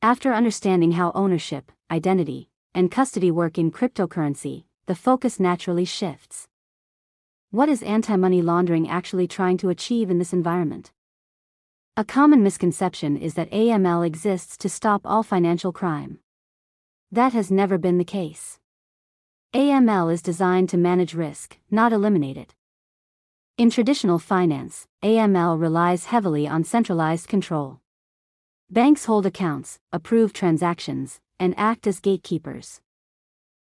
After understanding how ownership, identity, and custody work in cryptocurrency, the focus naturally shifts. What is anti-money laundering actually trying to achieve in this environment? A common misconception is that AML exists to stop all financial crime. That has never been the case. AML is designed to manage risk, not eliminate it. In traditional finance, AML relies heavily on centralized control. Banks hold accounts, approve transactions, and act as gatekeepers.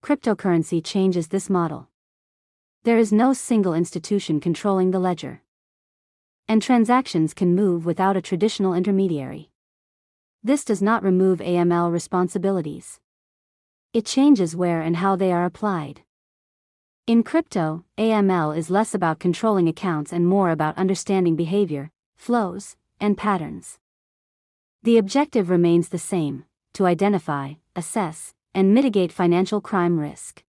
Cryptocurrency changes this model. There is no single institution controlling the ledger. And transactions can move without a traditional intermediary. This does not remove AML responsibilities. It changes where and how they are applied. In crypto, AML is less about controlling accounts and more about understanding behavior, flows, and patterns. The objective remains the same: to identify, assess, and mitigate financial crime risk.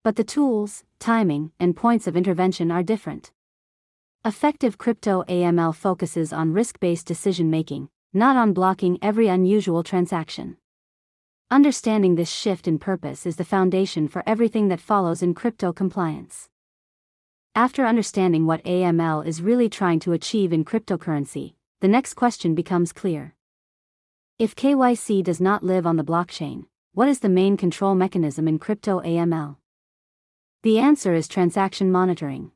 But the tools, timing, and points of intervention are different. Effective crypto AML focuses on risk-based decision-making, not on blocking every unusual transaction. Understanding this shift in purpose is the foundation for everything that follows in crypto compliance. After understanding what AML is really trying to achieve in cryptocurrency, the next question becomes clear. If KYC does not live on the blockchain, what is the main control mechanism in crypto AML? The answer is transaction monitoring.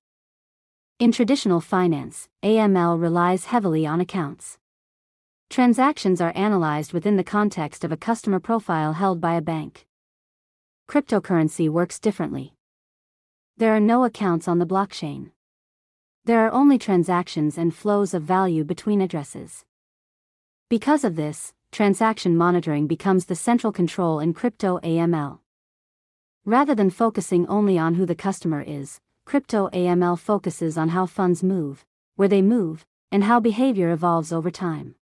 In traditional finance, AML relies heavily on accounts. Transactions are analyzed within the context of a customer profile held by a bank. Cryptocurrency works differently. There are no accounts on the blockchain. There are only transactions and flows of value between addresses. Because of this, transaction monitoring becomes the central control in crypto AML. Rather than focusing only on who the customer is, crypto AML focuses on how funds move, where they move, and how behavior evolves over time.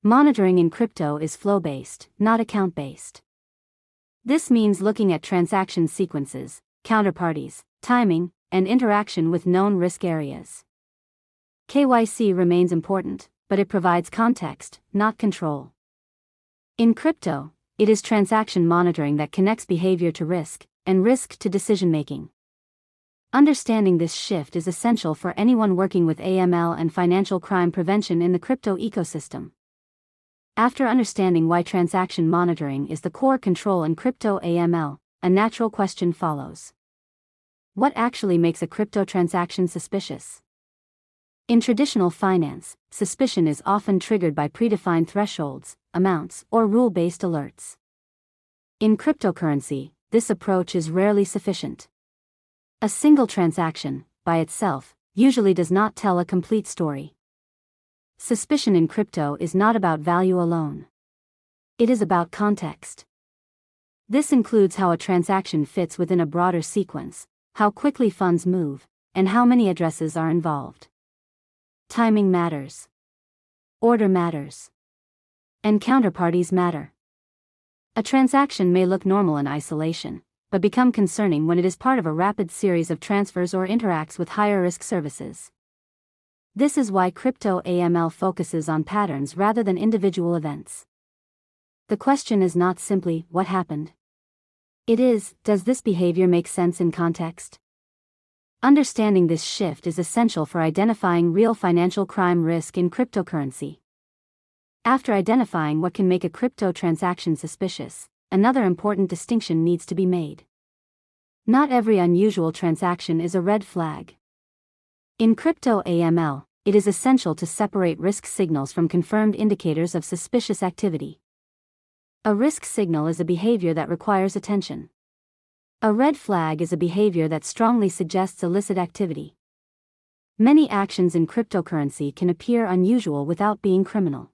Monitoring in crypto is flow-based, not account-based. This means looking at transaction sequences, counterparties, timing, and interaction with known risk areas. KYC remains important, but it provides context, not control. In crypto, it is transaction monitoring that connects behavior to risk, and risk to decision-making. Understanding this shift is essential for anyone working with AML and financial crime prevention in the crypto ecosystem. After understanding why transaction monitoring is the core control in crypto AML, a natural question follows. What actually makes a crypto transaction suspicious? In traditional finance, suspicion is often triggered by predefined thresholds, amounts, or rule-based alerts. In cryptocurrency, this approach is rarely sufficient. A single transaction, by itself, usually does not tell a complete story. Suspicion in crypto is not about value alone. It is about context. This includes how a transaction fits within a broader sequence, how quickly funds move, and how many addresses are involved. Timing matters. Order matters. And counterparties matter. A transaction may look normal in isolation, but become concerning when it is part of a rapid series of transfers or interacts with higher-risk services. This is why crypto AML focuses on patterns rather than individual events. The question is not simply, what happened? It is, does this behavior make sense in context? Understanding this shift is essential for identifying real financial crime risk in cryptocurrency. After identifying what can make a crypto transaction suspicious, another important distinction needs to be made. Not every unusual transaction is a red flag. In crypto AML, it is essential to separate risk signals from confirmed indicators of suspicious activity. A risk signal is a behavior that requires attention. A red flag is a behavior that strongly suggests illicit activity. Many actions in cryptocurrency can appear unusual without being criminal.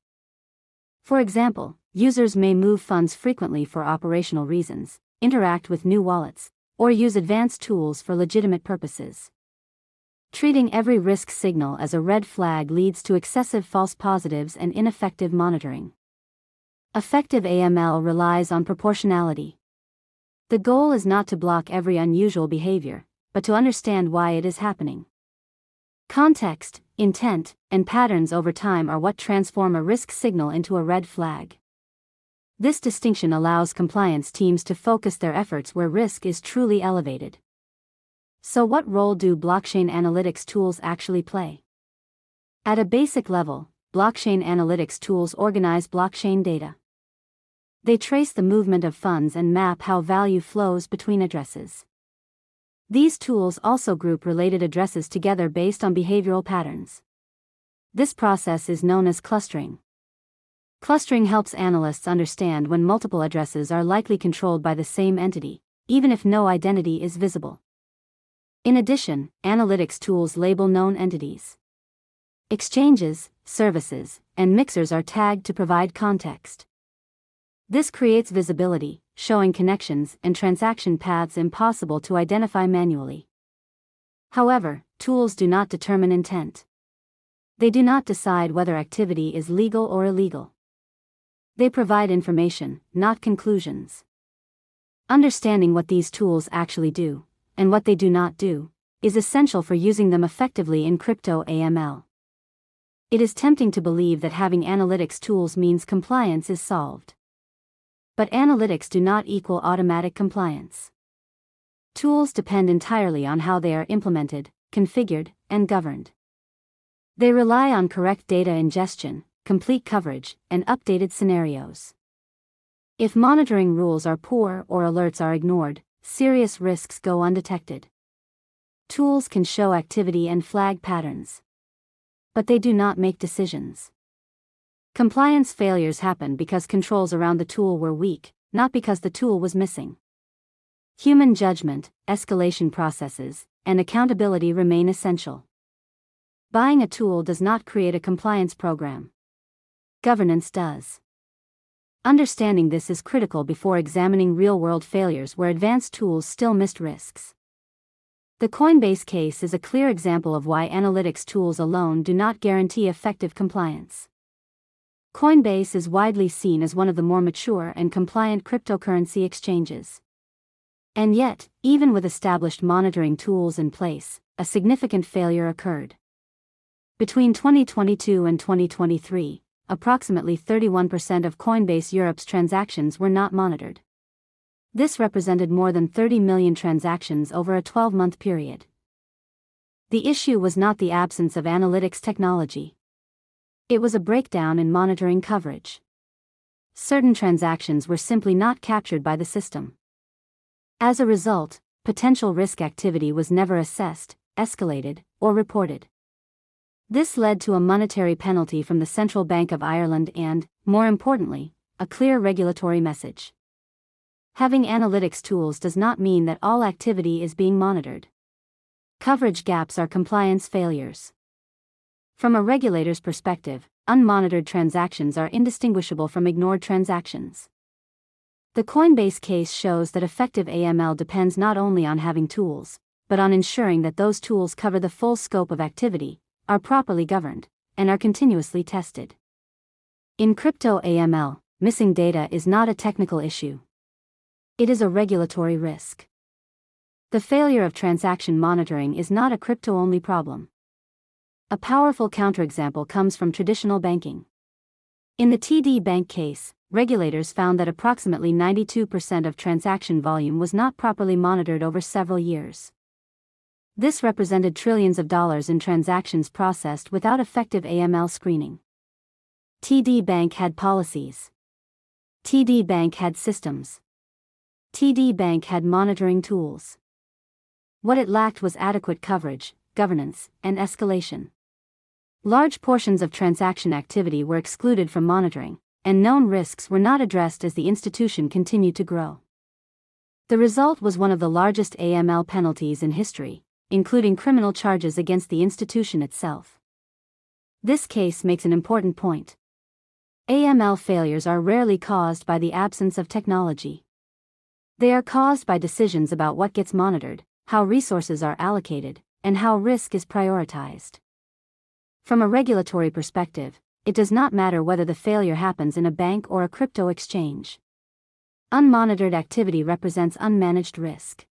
For example, users may move funds frequently for operational reasons, interact with new wallets, or use advanced tools for legitimate purposes. Treating every risk signal as a red flag leads to excessive false positives and ineffective monitoring. Effective AML relies on proportionality. The goal is not to block every unusual behavior, but to understand why it is happening. Context, intent, and patterns over time are what transform a risk signal into a red flag. This distinction allows compliance teams to focus their efforts where risk is truly elevated. So what role do blockchain analytics tools actually play? At a basic level, blockchain analytics tools organize blockchain data. They trace the movement of funds and map how value flows between addresses. These tools also group related addresses together based on behavioral patterns. This process is known as clustering. Clustering helps analysts understand when multiple addresses are likely controlled by the same entity, even if no identity is visible. In addition, analytics tools label known entities. Exchanges, services, and mixers are tagged to provide context. This creates visibility, showing connections and transaction paths impossible to identify manually. However, tools do not determine intent. They do not decide whether activity is legal or illegal. They provide information, not conclusions. Understanding what these tools actually do, and what they do not do, is essential for using them effectively in crypto AML. It is tempting to believe that having analytics tools means compliance is solved. But analytics do not equal automatic compliance. Tools depend entirely on how they are implemented, configured, and governed. They rely on correct data ingestion, complete coverage, and updated scenarios. If monitoring rules are poor or alerts are ignored, serious risks go undetected. Tools can show activity and flag patterns, but they do not make decisions. Compliance failures happen because controls around the tool were weak, not because the tool was missing. Human judgment, escalation processes, and accountability remain essential. Buying a tool does not create a compliance program. Governance does. Understanding this is critical before examining real-world failures where advanced tools still missed risks. The Coinbase case is a clear example of why analytics tools alone do not guarantee effective compliance. Coinbase is widely seen as one of the more mature and compliant cryptocurrency exchanges. And yet, even with established monitoring tools in place, a significant failure occurred. Between 2022 and 2023, approximately 31% of Coinbase Europe's transactions were not monitored. This represented more than 30 million transactions over a 12-month period. The issue was not the absence of analytics technology. It was a breakdown in monitoring coverage. Certain transactions were simply not captured by the system. As a result, potential risk activity was never assessed, escalated, or reported. This led to a monetary penalty from the Central Bank of Ireland and, more importantly, a clear regulatory message. Having analytics tools does not mean that all activity is being monitored. Coverage gaps are compliance failures. From a regulator's perspective, unmonitored transactions are indistinguishable from ignored transactions. The Coinbase case shows that effective AML depends not only on having tools, but on ensuring that those tools cover the full scope of activity, are properly governed, and are continuously tested. In crypto AML, missing data is not a technical issue. It is a regulatory risk. The failure of transaction monitoring is not a crypto-only problem. A powerful counterexample comes from traditional banking. In the TD Bank case, regulators found that approximately 92% of transaction volume was not properly monitored over several years. This represented trillions of dollars in transactions processed without effective AML screening. TD Bank had policies. TD Bank had systems. TD Bank had monitoring tools. What it lacked was adequate coverage, governance, and escalation. Large portions of transaction activity were excluded from monitoring, and known risks were not addressed as the institution continued to grow. The result was one of the largest AML penalties in history, including criminal charges against the institution itself. This case makes an important point. AML failures are rarely caused by the absence of technology. They are caused by decisions about what gets monitored, how resources are allocated, and how risk is prioritized. From a regulatory perspective, it does not matter whether the failure happens in a bank or a crypto exchange. Unmonitored activity represents unmanaged risk.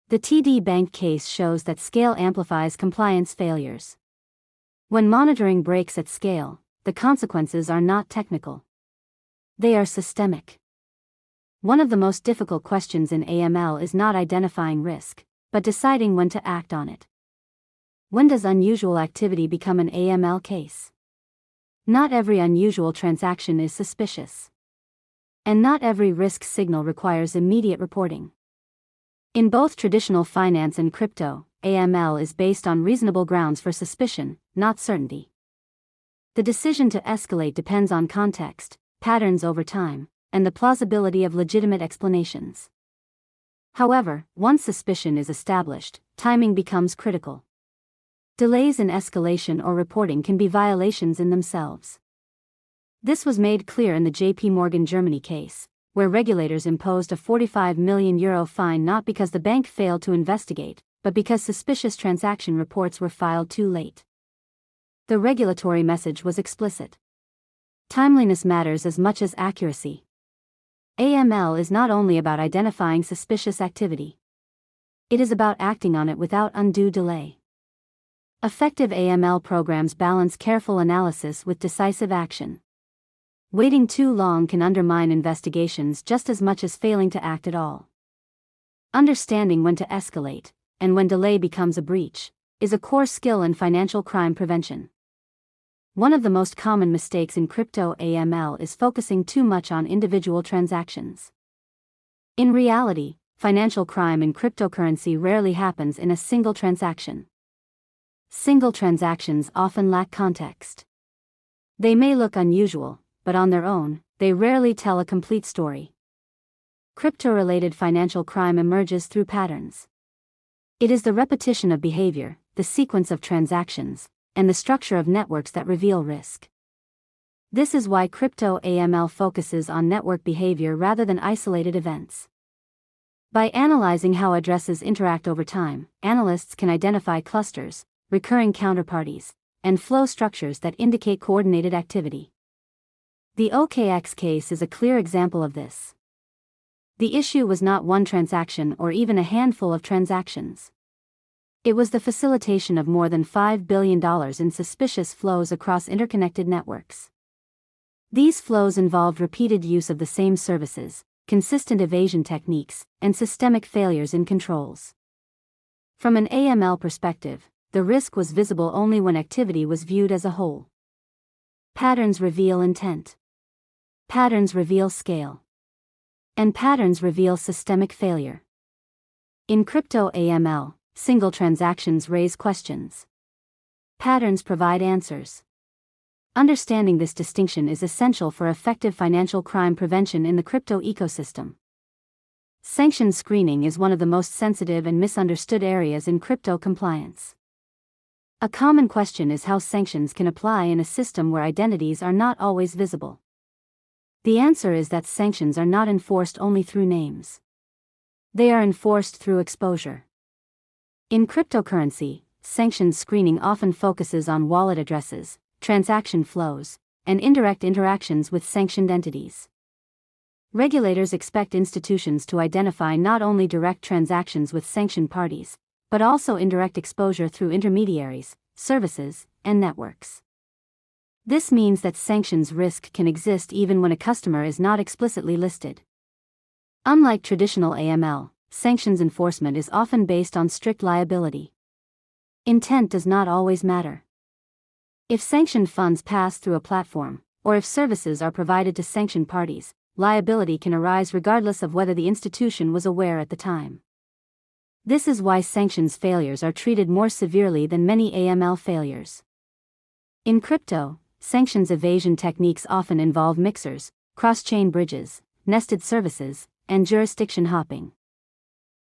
The TD Bank case shows that scale amplifies compliance failures. When monitoring breaks at scale, the consequences are not technical. They are systemic. One of the most difficult questions in AML is not identifying risk, but deciding when to act on it. When does unusual activity become an AML case? Not every unusual transaction is suspicious. And not every risk signal requires immediate reporting. In both traditional finance and crypto, AML is based on reasonable grounds for suspicion, not certainty. The decision to escalate depends on context, patterns over time, and the plausibility of legitimate explanations. However, once suspicion is established, timing becomes critical. Delays in escalation or reporting can be violations in themselves. This was made clear in the JP Morgan Germany case, where regulators imposed a €45 million fine not because the bank failed to investigate, but because suspicious transaction reports were filed too late. The regulatory message was explicit. Timeliness matters as much as accuracy. AML is not only about identifying suspicious activity. It is about acting on it without undue delay. Effective AML programs balance careful analysis with decisive action. Waiting too long can undermine investigations just as much as failing to act at all. Understanding when to escalate, and when delay becomes a breach, is a core skill in financial crime prevention. One of the most common mistakes in crypto AML is focusing too much on individual transactions. In reality, financial crime in cryptocurrency rarely happens in a single transaction. Single transactions often lack context. They may look unusual, but on their own, they rarely tell a complete story. Crypto-related financial crime emerges through patterns. It is the repetition of behavior, the sequence of transactions, and the structure of networks that reveal risk. This is why crypto AML focuses on network behavior rather than isolated events. By analyzing how addresses interact over time, analysts can identify clusters, recurring counterparties, and flow structures that indicate coordinated activity. The OKX case is a clear example of this. The issue was not one transaction or even a handful of transactions. It was the facilitation of more than $5 billion in suspicious flows across interconnected networks. These flows involved repeated use of the same services, consistent evasion techniques, and systemic failures in controls. From an AML perspective, the risk was visible only when activity was viewed as a whole. Patterns reveal intent. Patterns reveal scale. And patterns reveal systemic failure. In crypto AML, single transactions raise questions. Patterns provide answers. Understanding this distinction is essential for effective financial crime prevention in the crypto ecosystem. Sanction screening is one of the most sensitive and misunderstood areas in crypto compliance. A common question is how sanctions can apply in a system where identities are not always visible. The answer is that sanctions are not enforced only through names. They are enforced through exposure. In cryptocurrency, sanctions screening often focuses on wallet addresses, transaction flows, and indirect interactions with sanctioned entities. Regulators expect institutions to identify not only direct transactions with sanctioned parties, but also indirect exposure through intermediaries, services, and networks. This means that sanctions risk can exist even when a customer is not explicitly listed. Unlike traditional AML, sanctions enforcement is often based on strict liability. Intent does not always matter. If sanctioned funds pass through a platform, or if services are provided to sanctioned parties, liability can arise regardless of whether the institution was aware at the time. This is why sanctions failures are treated more severely than many AML failures. In crypto, sanctions evasion techniques often involve mixers, cross-chain bridges, nested services, and jurisdiction hopping.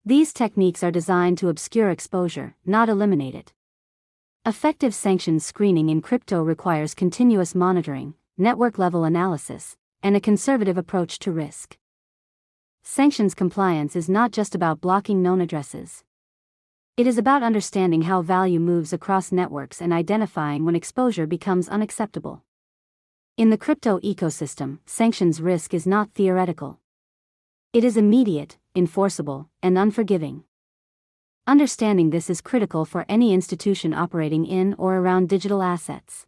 These techniques are designed to obscure exposure, not eliminate it. Effective sanctions screening in crypto requires continuous monitoring, network-level analysis, and a conservative approach to risk. Sanctions compliance is not just about blocking known addresses. It is about understanding how value moves across networks and identifying when exposure becomes unacceptable. In the crypto ecosystem, sanctions risk is not theoretical. It is immediate, enforceable, and unforgiving. Understanding this is critical for any institution operating in or around digital assets.